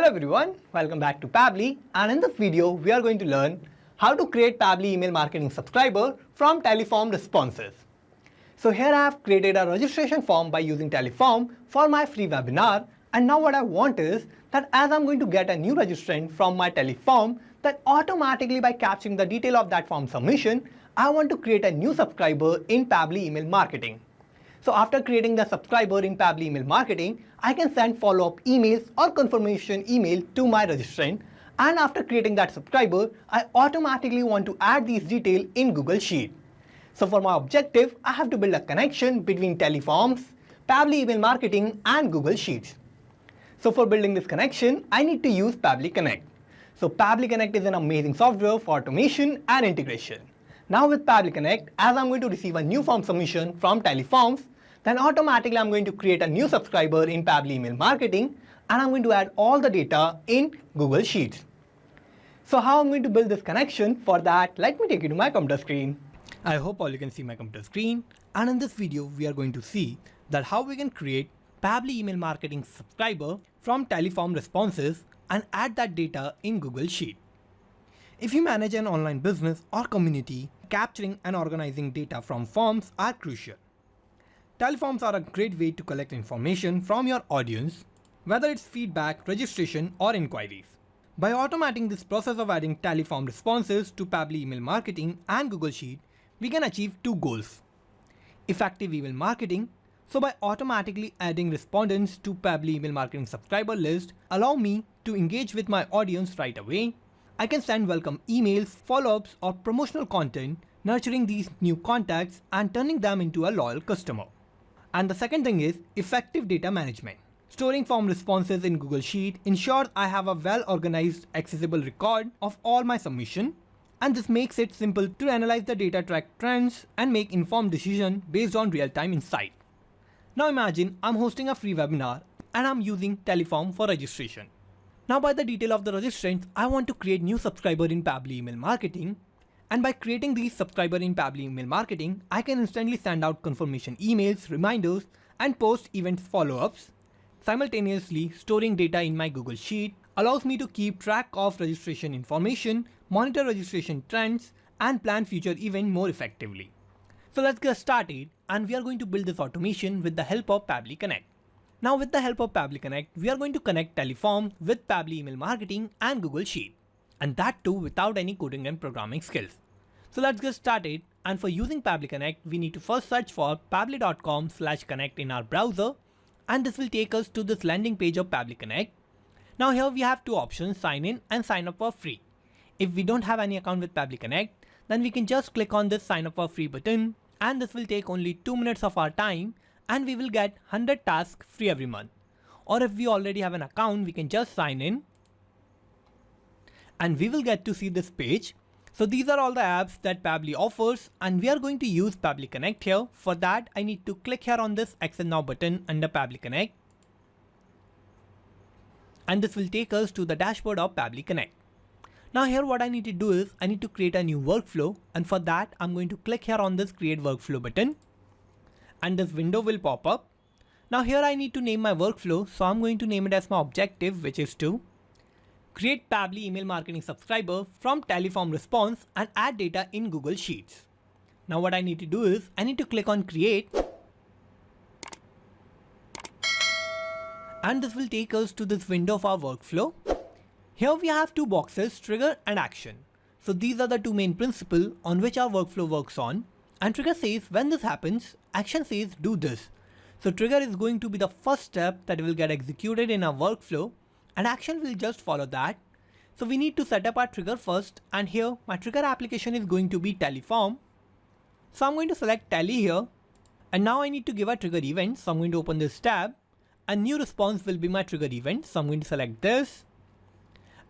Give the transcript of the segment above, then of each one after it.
everyone, welcome back to Pabbly, and in this video we are going to learn how to create Pabbly email marketing subscriber from Teleform responses. So here I have created a registration form by using Teleform for my free webinar, and now what I want is that as I'm going to get a new registrant from my Teleform, that automatically by capturing the detail of that form submission, I want to create a new subscriber in Pabbly email marketing. So after creating the subscriber in Pabbly email marketing, I can send follow-up emails or confirmation email to my registrant, and after creating that subscriber, I automatically want to add these details in Google Sheet. So for my objective, I have to build a connection between Teleforms, Pabbly email marketing and Google Sheets. So for building this connection, I need to use Pabbly Connect. So Pabbly Connect is an amazing software for automation and integration. Now with Pabbly Connect, as I'm going to receive a new form submission from Teleforms, then automatically I'm going to create a new subscriber in Pabbly email marketing, and I'm going to add all the data in Google Sheets. So how I'm going to build this connection? For that, let me take you to my computer screen. I hope all you can see my computer screen, and in this video we are going to see that how we can create Pabbly email marketing subscriber from Teleform responses and add that data in Google Sheet. If you manage an online business or community, capturing and organizing data from forms are crucial. Teleforms are a great way to collect information from your audience, whether it's feedback, registration, or inquiries. By automating this process of adding Teleform responses to Pabbly email marketing and Google Sheet, we can achieve two goals. Effective email marketing. So by automatically adding respondents to Pabbly email marketing subscriber list, allow me to engage with my audience right away. I can send welcome emails, follow-ups, or promotional content, nurturing these new contacts and turning them into a loyal customer. And the second thing is effective data management. Storing form responses in Google Sheet ensures I have a well-organized, accessible record of all my submission, and this makes it simple to analyze the data, track trends, and make informed decisions based on real-time insight. Now imagine I'm hosting a free webinar and I'm using Teleform for registration. Now by the detail of the registrants, I want to create new subscriber in Pabbly email marketing, and by creating these subscriber in Pabbly email marketing, I can instantly send out confirmation emails, reminders, and post event follow-ups. Simultaneously, storing data in my Google Sheet allows me to keep track of registration information, monitor registration trends, and plan future events more effectively. So let's get started, and we are going to build this automation with the help of Pabbly Connect. Now with the help of Pabbly Connect, we are going to connect Teleform with Pabbly email marketing and Google Sheet, and that too without any coding and programming skills. So let's get started, and for using Pabbly Connect, we need to first search for pabbly.com/connect in our browser, and this will take us to this landing page of Pabbly Connect. Now here we have two options, sign in and sign up for free. If we don't have any account with Pabbly Connect, then we can just click on this sign up for free button, and this will take only 2 minutes of our time, and we will get 100 tasks free every month. Or if we already have an account, we can just sign in and we will get to see this page. So these are all the apps that Pabbly offers, and we are going to use Pabbly Connect here. For that, I need to click here on this Access Now button under Pabbly Connect, and this will take us to the dashboard of Pabbly Connect. Now here what I need to do is I need to create a new workflow, and for that I'm going to click here on this Create Workflow button, and this window will pop up. Now here I need to name my workflow, so I'm going to name it as my objective, which is to create Pabbly email marketing subscriber from Teleform response and add data in Google Sheets. Now what I need to do is I need to click on Create, and this will take us to this window of our workflow. Here we have two boxes, trigger and action. So these are the two main principles on which our workflow works on. And trigger says when this happens, action says do this. So trigger is going to be the first step that will get executed in our workflow, and action will just follow that. So we need to set up our trigger first, and here my trigger application is going to be Teleform. So I'm going to select Tele here, and now I need to give a trigger event. So I'm going to open this tab, and new response will be my trigger event. So I'm going to select this.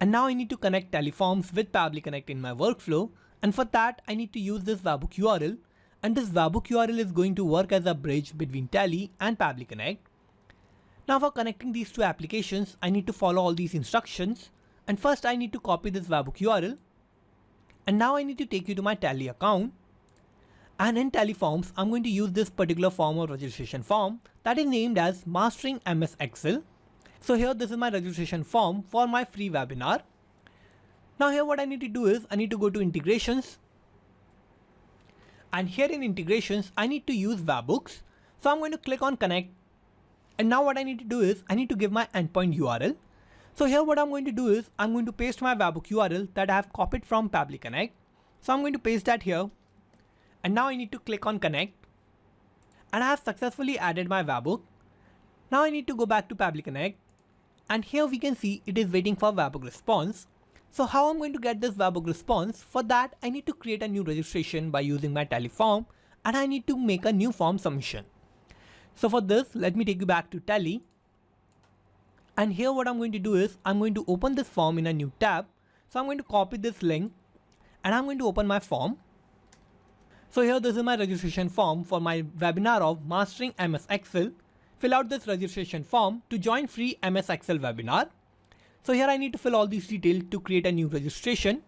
And now I need to connect Teleforms with Pabbly Connect in my workflow, and for that I need to use this webhook URL, and this webhook URL is going to work as a bridge between Tele and Pabbly Connect. Now for connecting these two applications, I need to follow all these instructions, and first I need to copy this webhook URL, and now I need to take you to my Tele account, and in Teleforms I'm going to use this particular form of registration form that is named as Mastering MS Excel. So here this is my registration form for my free webinar. Now here what I need to do is I need to go to integrations, and here in integrations I need to use webhooks. So I'm going to click on connect, and now what I need to do is I need to give my endpoint URL. So here what I'm going to do is I'm going to paste my webhook URL that I have copied from Pabbly Connect. So I'm going to paste that here, and now I need to click on connect, and I have successfully added my webhook. Now I need to go back to Pabbly Connect, and here we can see it is waiting for webhook response. So how I'm going to get this webhook response? For that I need to create a new registration by using my Tally form, and I need to make a new form submission. So for this, let me take you back to Tally. And here what I'm going to do is I'm going to open this form in a new tab. So I'm going to copy this link, and I'm going to open my form. So here this is my registration form for my webinar of Mastering MS Excel. Fill out this registration form to join free MS Excel webinar. So here I need to fill all these details to create a new registration.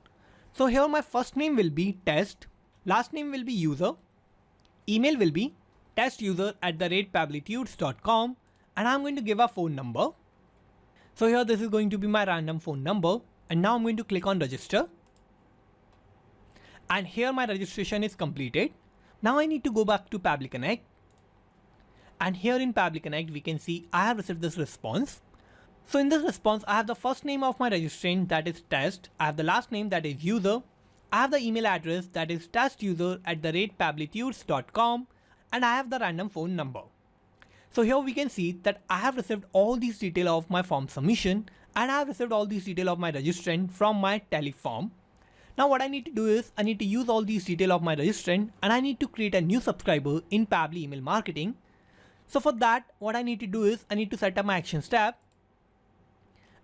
So here my first name will be test, last name will be user, email will be testuser@pabblytudes.com, and I'm going to give a phone number. So here this is going to be my random phone number, and now I'm going to click on register. And here my registration is completed. Now I need to go back to Pabbly Connect. And here in Pabbly Connect we can see I have received this response. So in this response I have the first name of my registrant, that is test. I have the last name, that is user. I have the email address, that is testuser@pabblytudes.com, and I have the random phone number. So here we can see that I have received all these details of my form submission, and I have received all these details of my registrant from my Tally form. Now what I need to do is I need to use all these details of my registrant, and I need to create a new subscriber in Pabbly email marketing. So for that what I need to do is I need to set up my actions tab,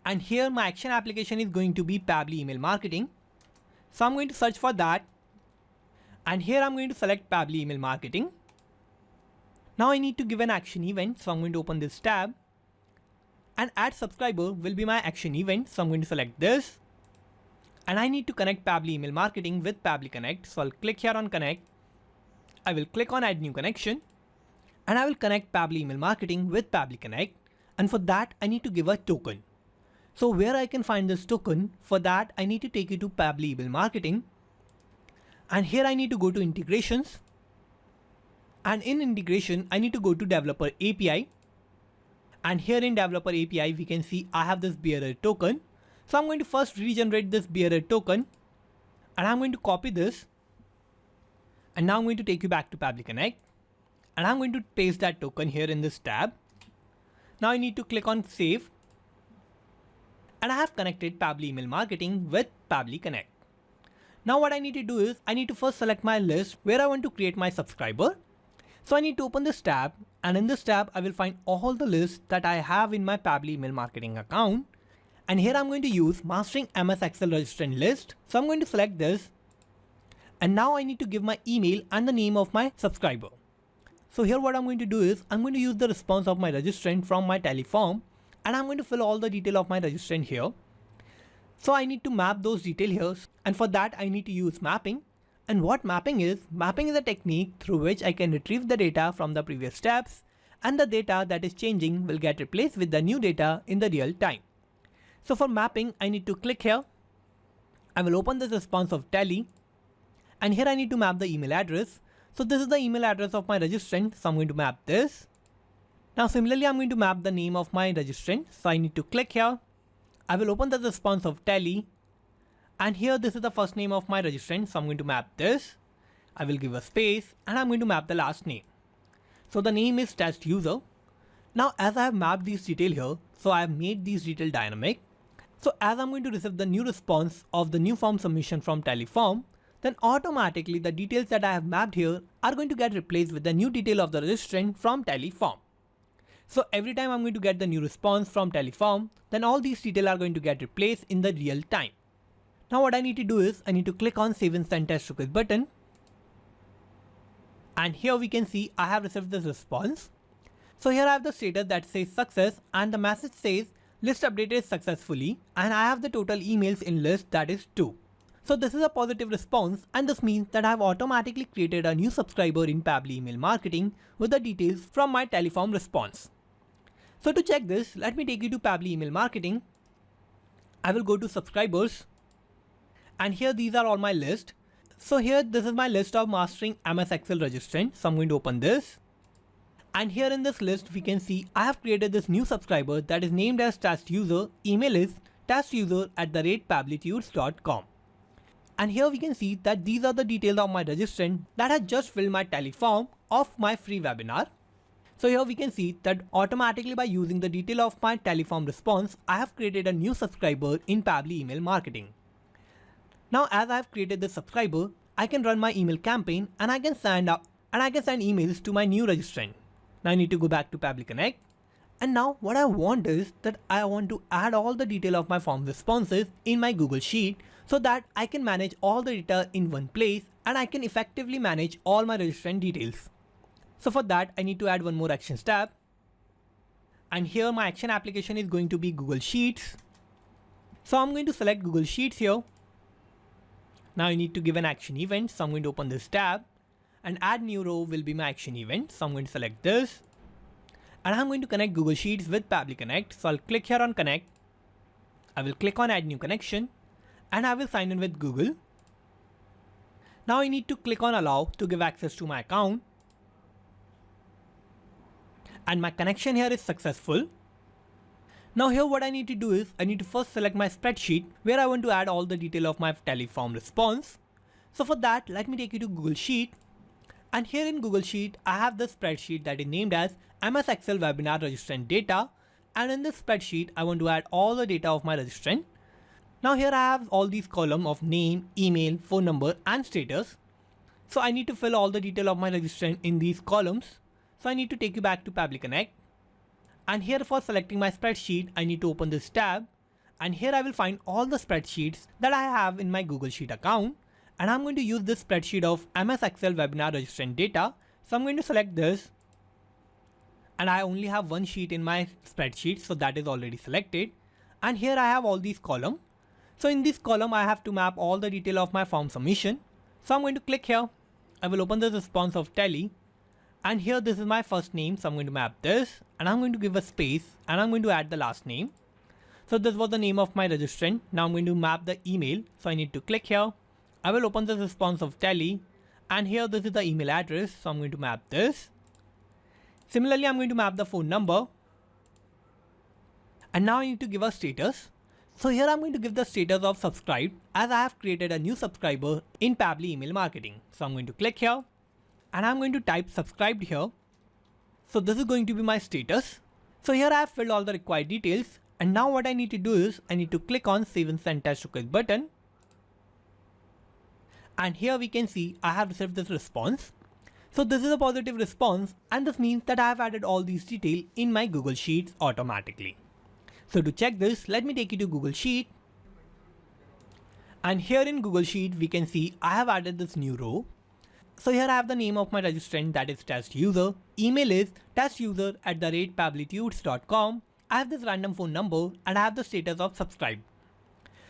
and here my action application is going to be Pabbly email marketing. So I'm going to search for that, and here I'm going to select Pabbly email marketing. Now I need to give an action event, so I'm going to open this tab, and add subscriber will be my action event. So I'm going to select this, and I need to connect Pabbly email marketing with Pabbly Connect. So I'll click here on connect. I will click on add new connection, and I will connect Pabbly email marketing with Pabbly Connect. And for that I need to give a token. So where I can find this token? For that I need to take you to Pabbly email marketing, and here I need to go to integrations, and in integration I need to go to developer API, and here in developer API we can see I have this bearer token. So I'm going to first regenerate this bearer token, and I'm going to copy this, and now I'm going to take you back to Pabbly Connect, and I'm going to paste that token here in this tab. Now I need to click on save, and I have connected Pabbly email marketing with Pabbly Connect. Now what I need to do is I need to first select my list where I want to create my subscriber. So I need to open this tab, and in this tab I will find all the lists that I have in my Pabbly email marketing account. And here I'm going to use Mastering MS Excel registrant list. So I'm going to select this, and now I need to give my email and the name of my subscriber. So here what I'm going to do is I'm going to use the response of my registrant from my Tally form, and I'm going to fill all the detail of my registrant here. So I need to map those details here, and for that I need to use mapping. And what mapping is? Mapping is a technique through which I can retrieve the data from the previous steps, and the data that is changing will get replaced with the new data in the real time. So for mapping I need to click here. I will open this response of Tally, and here I need to map the email address. So this is the email address of my registrant, so I'm going to map this. Now similarly I'm going to map the name of my registrant, so I need to click here. I will open the response of Tally, and here this is the first name of my registrant, so I'm going to map this. I will give a space, and I'm going to map the last name. So the name is test user. Now as I have mapped these details here, so I have made these details dynamic. So as I'm going to receive the new response of the new form submission from Tally form, then automatically the details that I have mapped here are going to get replaced with the new detail of the registrant from Tally form. So every time I'm going to get the new response from Tally form, then all these details are going to get replaced in the real time. Now what I need to do is I need to click on Save and Send Test Request button, and here we can see I have received this response. So here I have the status that says success, and the message says list updated successfully, and I have the total emails in list, that is 2. So this is a positive response, and this means that I have automatically created a new subscriber in Pabbly email marketing with the details from my Tally form response. So to check this, let me take you to Pabbly Email Marketing. I will go to subscribers, and here these are all my list. So here this is my list of mastering MS Excel registrant. So I'm going to open this. And here in this list we can see I have created this new subscriber that is named as test user. Email is testuser@pabblytudes.com. And here we can see that these are the details of my registrant that has just filled my teleform of my free webinar. So here we can see that automatically by using the detail of my teleform response, I have created a new subscriber in Pabbly Email Marketing. Now as I have created this subscriber, I can run my email campaign and I can send emails to my new registrant. Now I need to go back to Pabbly Connect. And now what I want is that I want to add all the detail of my form responses in my Google Sheet so that I can manage all the data in one place and I can effectively manage all my registrant details. So for that, I need to add one more Actions tab. And here my action application is going to be Google Sheets. So I'm going to select Google Sheets here. Now I need to give an action event. So I'm going to open this tab, and add new row will be my action event. So I'm going to select this, and I'm going to connect Google Sheets with Pabbly Connect. So I'll click here on Connect. I will click on Add New Connection, and I will sign in with Google. Now I need to click on Allow to give access to my account. And my connection here is successful. Now here what I need to do is I need to first select my spreadsheet where I want to add all the detail of my teleform response. So for that, let me take you to Google Sheet. And here in Google Sheet, I have the spreadsheet that is named as MS Excel Webinar Registrant Data. And in this spreadsheet, I want to add all the data of my registrant. Now here I have all these columns of name, email, phone number and status. So I need to fill all the detail of my registrant in these columns. So I need to take you back to Pabbly Connect. And here for selecting my spreadsheet, I need to open this tab. And here I will find all the spreadsheets that I have in my Google Sheet account. And I'm going to use this spreadsheet of MS Excel Webinar Registrant Data. So I'm going to select this. And I only have one sheet in my spreadsheet, so that is already selected. And here I have all these columns. So in this column, I have to map all the detail of my form submission. So I'm going to click here. I will open the response of Tally. And here this is my first name, so I'm going to map this, and I'm going to give a space, and I'm going to add the last name. So this was the name of my registrant. Now I'm going to map the email, so I need to click here. I will open the response of Tally, and here this is the email address, so I'm going to map this. Similarly, I'm going to map the phone number, and now I need to give a status. So here I'm going to give the status of subscribed, as I have created a new subscriber in Pabbly Email Marketing. So I'm going to click here. And I'm going to type subscribed here. So this is going to be my status. So here I have filled all the required details. And now what I need to do is I need to click on Save and Send Test Request button. And here we can see I have received this response. So this is a positive response, and this means that I have added all these details in my Google Sheets automatically. So to check this, let me take you to Google Sheet. And here in Google Sheet, we can see I have added this new row. So here I have the name of my registrant, that is test user. Email is testuser@pabblytudes.com. I have this random phone number, and I have the status of subscribed.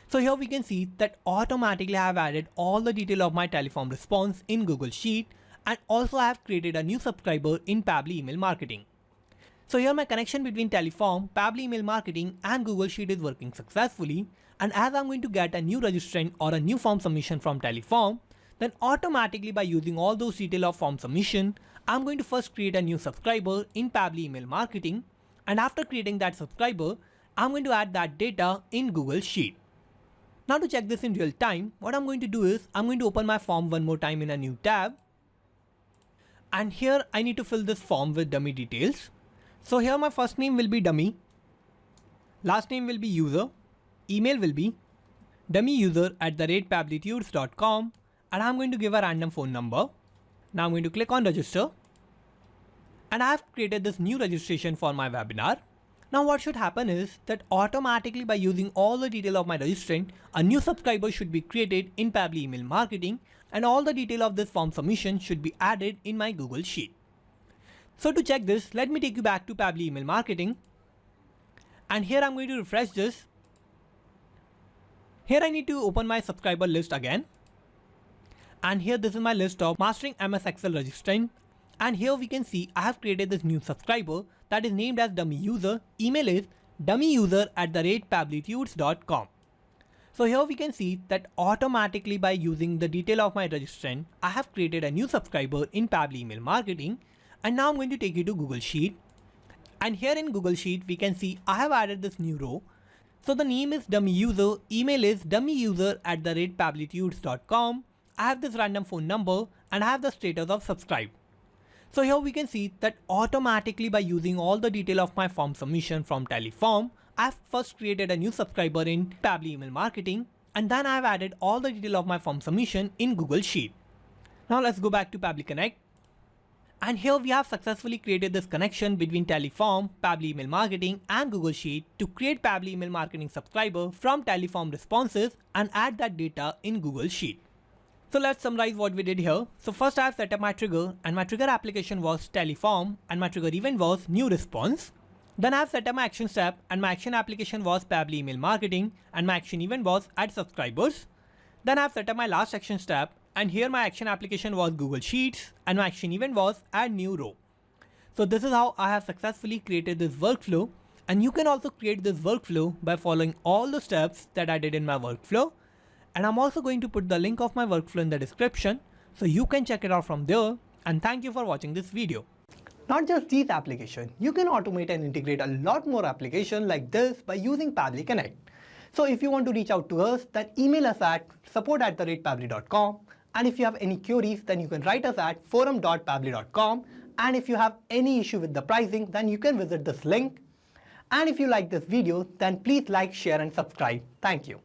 So here we can see that automatically I have added all the detail of my teleform response in Google Sheet, and also I have created a new subscriber in Pabbly Email Marketing. So here my connection between teleform, Pabbly Email Marketing and Google Sheet is working successfully. And as I'm going to get a new registrant or a new form submission from teleform, then automatically by using all those details of form submission, I'm going to first create a new subscriber in Pabbly Email Marketing. And after creating that subscriber, I'm going to add that data in Google Sheet. Now to check this in real time, what I'm going to do is I'm going to open my form one more time in a new tab. And here I need to fill this form with dummy details. So here my first name will be dummy. Last name will be user. Email will be dummyuser@pabblytudes.com. And I'm going to give a random phone number. Now I'm going to click on register. And I have created this new registration for my webinar. Now what should happen is that automatically by using all the detail of my registrant, a new subscriber should be created in Pabbly Email Marketing, and all the detail of this form submission should be added in my Google Sheet. So to check this, let me take you back to Pabbly Email Marketing. And here I'm going to refresh this. Here I need to open my subscriber list again. And here this is my list of mastering MS Excel registrant. And here we can see I have created this new subscriber that is named as dummy user. Email is dummyuser@pabblytudes.com. So here we can see that automatically by using the detail of my registrant, I have created a new subscriber in Pabbly Email Marketing. And now I'm going to take you to Google Sheet. And here in Google Sheet, we can see I have added this new row. So the name is dummy user, email is dummyuser@pabblytudes.com. I have this random phone number and I have the status of subscribe. So here we can see that automatically by using all the detail of my form submission from Teleform, I've first created a new subscriber in Pabbly Email Marketing, and then I've added all the detail of my form submission in Google Sheet. Now let's go back to Pabbly Connect. And here we have successfully created this connection between Teleform, Pabbly Email Marketing and Google Sheet to create Pabbly Email Marketing subscriber from Teleform responses and add that data in Google Sheet. So let's summarize what we did here. So first I have set up my trigger, and my trigger application was Teleform and my trigger event was new response. Then I have set up my action step, and my action application was Pabbly Email Marketing and my action event was add subscribers. Then I have set up my last action step, and here my action application was Google Sheets and my action event was add new row. So this is how I have successfully created this workflow, and you can also create this workflow by following all the steps that I did in my workflow. And I'm also going to put the link of my workflow in the description so you can check it out from there. And thank you for watching this video. Not just these applications, you can automate and integrate a lot more applications like this by using Pabbly Connect. So if you want to reach out to us, then email us at support@pabbly.com. And if you have any queries, then you can write us at forum.pabbly.com. And if you have any issue with the pricing, then you can visit this link. And if you like this video, then please like, share and subscribe. Thank you.